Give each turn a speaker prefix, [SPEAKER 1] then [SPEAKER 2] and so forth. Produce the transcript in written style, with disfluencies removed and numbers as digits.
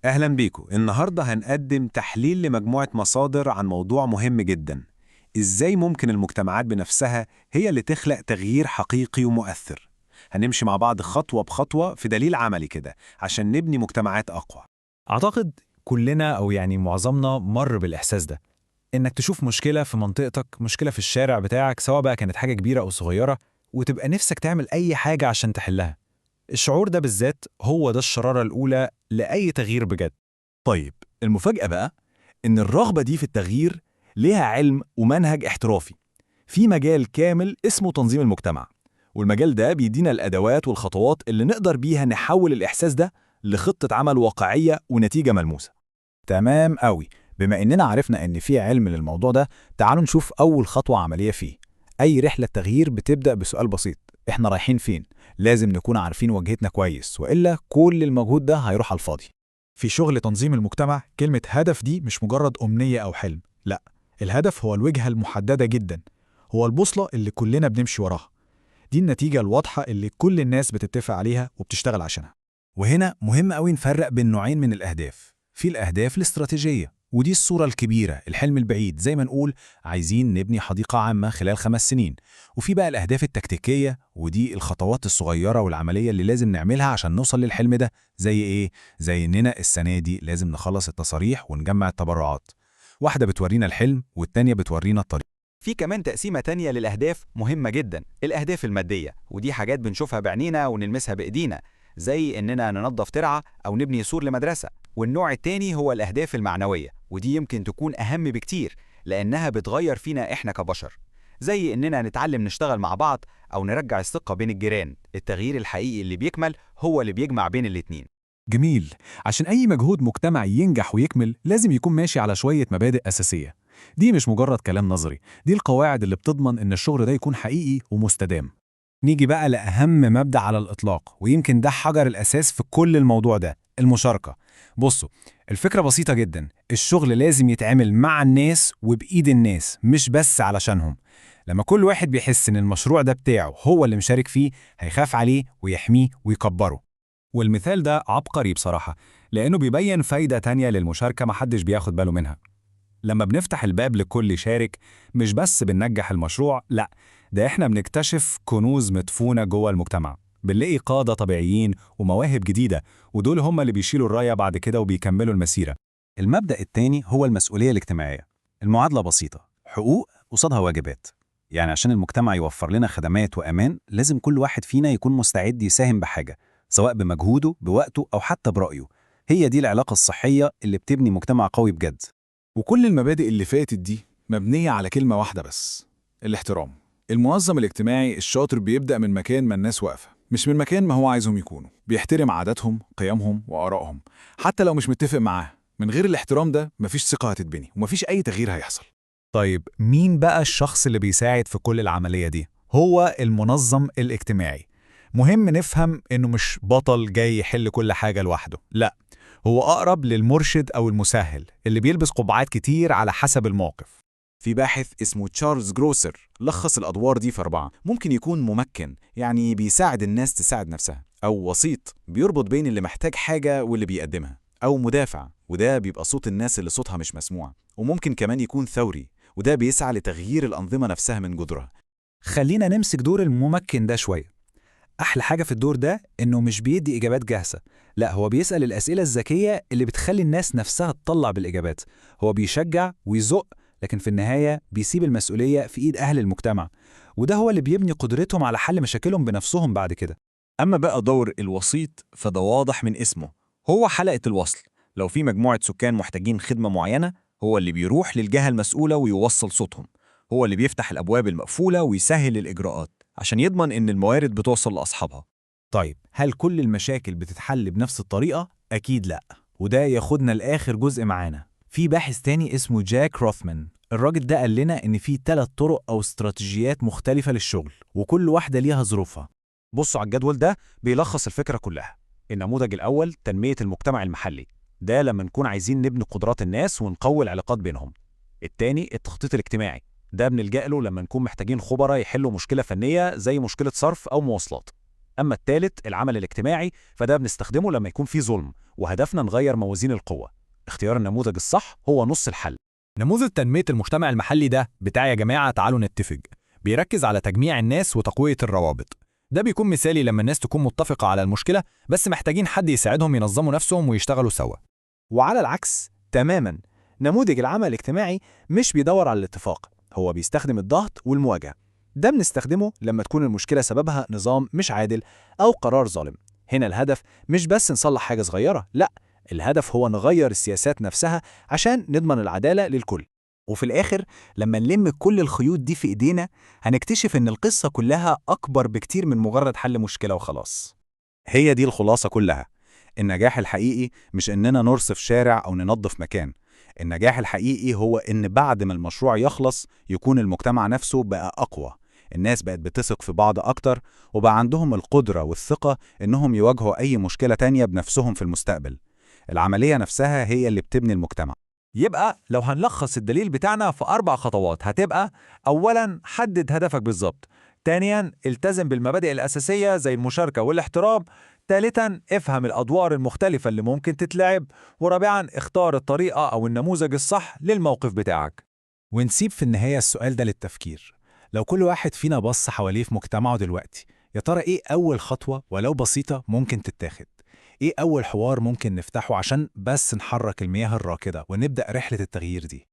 [SPEAKER 1] أهلا بيكم. النهاردة هنقدم تحليل لمجموعة مصادر عن موضوع مهم جدا: إزاي ممكن المجتمعات بنفسها هي اللي تخلق تغيير حقيقي ومؤثر. هنمشي مع بعض خطوة بخطوة في دليل عملي كده عشان نبني مجتمعات أقوى.
[SPEAKER 2] أعتقد كلنا أو معظمنا مر بالإحساس ده، إنك تشوف مشكلة في منطقتك، مشكلة في الشارع بتاعك، سواء بقى كانت حاجة كبيرة أو صغيرة، وتبقى نفسك تعمل أي حاجة عشان تحلها. الشعور ده بالذات هو ده الشرارة الأولى لأي تغيير بجد.
[SPEAKER 3] طيب، المفاجأة بقى إن الرغبة دي في التغيير ليها علم ومنهج احترافي في مجال كامل اسمه تنظيم المجتمع، والمجال ده بيدينا الأدوات والخطوات اللي نقدر بيها نحول الإحساس ده لخطة عمل واقعية ونتيجة ملموسة.
[SPEAKER 4] تمام قوي. بما إننا عرفنا إن في علم للموضوع ده، تعالوا نشوف أول خطوة عملية فيه. أي رحلة تغيير بتبدأ بسؤال بسيط: إحنا رايحين فين؟ لازم نكون عارفين وجهتنا كويس، وإلا كل المجهود ده هيروح على الفاضي.
[SPEAKER 5] في شغل تنظيم المجتمع، كلمة هدف دي مش مجرد أمنية أو حلم، لا، الهدف هو الوجهة المحددة جدا، هو البوصلة اللي كلنا بنمشي وراها. دي النتيجة الواضحة اللي كل الناس بتتفق عليها وبتشتغل عشانها.
[SPEAKER 4] وهنا مهم قوي نفرق بين نوعين من الأهداف. في الأهداف الاستراتيجية، ودي الصورة الكبيرة، الحلم البعيد، زي ما نقول عايزين نبني حديقة عامة خلال 5 سنين. وفي بقى الأهداف التكتيكية، ودي الخطوات الصغيرة والعملية اللي لازم نعملها عشان نوصل للحلم ده. زي إيه؟ زي إننا السنة دي لازم نخلص التصاريح ونجمع التبرعات. واحدة بتورينا الحلم والتانية بتورينا الطريق.
[SPEAKER 6] في كمان تقسيمة تانية للأهداف مهمة جدا، الأهداف المادية، ودي حاجات بنشوفها بعينينا ونلمسها بإيدينا، زي إننا ننظف ترعة أو نبني سور لمدرسة. والنوع التاني هو الأهداف المعنوية، ودي يمكن تكون أهم بكتير لأنها بتغير فينا إحنا كبشر، زي إننا نتعلم نشتغل مع بعض أو نرجع الثقة بين الجيران. التغيير الحقيقي اللي بيكمل هو اللي بيجمع بين الاتنين.
[SPEAKER 5] جميل. عشان أي مجهود مجتمعي ينجح ويكمل لازم يكون ماشي على شوية مبادئ أساسية. دي مش مجرد كلام نظري، دي القواعد اللي بتضمن إن الشغل ده يكون حقيقي ومستدام.
[SPEAKER 4] نيجي بقى لأهم مبدأ على الإطلاق، ويمكن ده حجر الأساس في كل الموضوع ده: المشاركة. بصوا، الفكرة بسيطة جدا. الشغل لازم يتعمل مع الناس وبإيد الناس، مش بس علشانهم. لما كل واحد بيحس إن المشروع ده بتاعه هو اللي مشارك فيه، هيخاف عليه ويحميه ويكبره.
[SPEAKER 2] والمثال ده عبقري بصراحة، لأنه بيبين فايدة تانية للمشاركة محدش بياخد باله منها. لما بنفتح الباب لكل يشارك، مش بس بننجح المشروع، لأ، ده إحنا بنكتشف كنوز مدفونة جوه المجتمع. بنلاقي قادة طبيعيين ومواهب جديدة، ودول هم اللي بيشيلوا الراية بعد كده وبيكملوا المسيرة.
[SPEAKER 1] المبدأ التاني هو المسؤولية الاجتماعية. المعادلة بسيطة: حقوق قصادها واجبات. يعني عشان المجتمع يوفر لنا خدمات وأمان، لازم كل واحد فينا يكون مستعد يساهم بحاجة، سواء بمجهوده، بوقته، أو حتى برأيه. هي دي العلاقة الصحية اللي بتبني مجتمع قوي بجد.
[SPEAKER 5] وكل المبادئ اللي فاتت دي مبنية على كلمة واحدة بس: الاحترام. المنظم الاجتماعي الشاطر بيبدأ من مكان ما الناس واقفة، مش من مكان ما هو عايزهم يكونوا. بيحترم عاداتهم، قيمهم، وآرائهم، حتى لو مش متفق معاه. من غير الاحترام ده مفيش ثقة هتتبني ومفيش أي تغيير هيحصل.
[SPEAKER 2] طيب، مين بقى الشخص اللي بيساعد في كل العملية دي؟ هو المنظم الاجتماعي. مهم نفهم إنه مش بطل جاي يحل كل حاجة لوحده، لأ، هو أقرب للمرشد أو المسهل اللي بيلبس قبعات كتير على حسب الموقف.
[SPEAKER 3] في باحث اسمه تشارلز جروسر لخص الأدوار دي في 4. ممكن يكون ممكن، يعني بيساعد الناس تساعد نفسها، أو وسيط بيربط بين اللي محتاج حاجة واللي بيقدمها، أو مدافع، وده بيبقى صوت الناس اللي صوتها مش مسموع. وممكن كمان يكون ثوري، وده بيسعى لتغيير الأنظمة نفسها من جذرها.
[SPEAKER 2] خلينا نمسك دور الممكن ده شوية. أحلى حاجة في الدور ده إنه مش بيدي إجابات جاهزة، لا، هو بيسأل الأسئلة الذكية اللي بتخلي الناس نفسها تطلع بالإجابات. هو بيشجع ويزق، لكن في النهاية بيسيب المسؤولية في إيد أهل المجتمع، وده هو اللي بيبني قدرتهم على حل مشاكلهم بنفسهم بعد كده.
[SPEAKER 3] أما بقى دور الوسيط فده واضح من اسمه، هو حلقة الوصل. لو في مجموعة سكان محتاجين خدمة معينة، هو اللي بيروح للجهة المسؤولة ويوصل صوتهم. هو اللي بيفتح الأبواب المقفولة ويسهل الإجراءات عشان يضمن إن الموارد بتوصل لأصحابها.
[SPEAKER 4] طيب، هل كل المشاكل بتتحل بنفس الطريقة؟ أكيد لأ. وده ياخدنا لآخر جزء معانا. في باحث تاني اسمه جاك روثمان. الراجل ده قال لنا إن في 3 طرق أو استراتيجيات مختلفة للشغل، وكل واحدة ليها ظروفها.
[SPEAKER 6] بصوا على الجدول ده، بيلخص الفكرة كلها. النموذج الأول تنمية المجتمع المحلي، ده لما نكون عايزين نبني قدرات الناس ونقوي العلاقات بينهم. التاني التخطيط الاجتماعي، ده بنلجأ له لما نكون محتاجين خبراء يحلوا مشكلة فنية زي مشكلة صرف أو مواصلات.
[SPEAKER 1] أما الثالث العمل الاجتماعي فده بنستخدمه لما يكون في ظلم وهدفنا نغير موازين القوة. اختيار النموذج الصح هو نص الحل.
[SPEAKER 2] نموذج تنمية المجتمع المحلي ده بتاع يا جماعة تعالوا نتفق بيركز على تجميع الناس وتقوية الروابط. ده بيكون مثالي لما الناس تكون متفقة على المشكلة بس محتاجين حد يساعدهم ينظموا نفسهم ويشتغلوا سوا.
[SPEAKER 4] وعلى العكس تماما، نموذج العمل الاجتماعي مش بيدور على الاتفاق، هو بيستخدم الضغط والمواجهة. ده بنستخدمه لما تكون المشكلة سببها نظام مش عادل أو قرار ظالم. هنا الهدف مش بس نصلح حاجة صغيرة، لا، الهدف هو نغير السياسات نفسها عشان نضمن العدالة للكل.
[SPEAKER 7] وفي الآخر لما نلم كل الخيوط دي في إيدينا هنكتشف إن القصة كلها أكبر بكتير من مجرد حل مشكلة وخلاص.
[SPEAKER 1] هي دي الخلاصة كلها. النجاح الحقيقي مش إننا نرصف شارع أو ننظف مكان. النجاح الحقيقي هو إن بعد ما المشروع يخلص يكون المجتمع نفسه بقى أقوى، الناس بقت بتثق في بعض أكتر وبقى عندهم القدرة والثقة إنهم يواجهوا أي مشكلة تانية بنفسهم في المستقبل. العملية نفسها هي اللي بتبني المجتمع.
[SPEAKER 2] يبقى لو هنلخص الدليل بتاعنا في 4 خطوات هتبقى: أولاً حدد هدفك بالظبط، ثانياً التزم بالمبادئ الأساسية زي المشاركة والاحترام، ثالثاً افهم الأدوار المختلفة اللي ممكن تتلعب، ورابعاً اختار الطريقة أو النموذج الصح للموقف بتاعك.
[SPEAKER 4] ونسيب في النهاية السؤال ده للتفكير. لو كل واحد فينا بص حواليه في مجتمعه دلوقتي، يا ترى إيه أول خطوة ولو بسيطة ممكن تتاخد؟ إيه أول حوار ممكن نفتحه عشان بس نحرك المياه الراكدة ونبدأ رحلة التغيير دي؟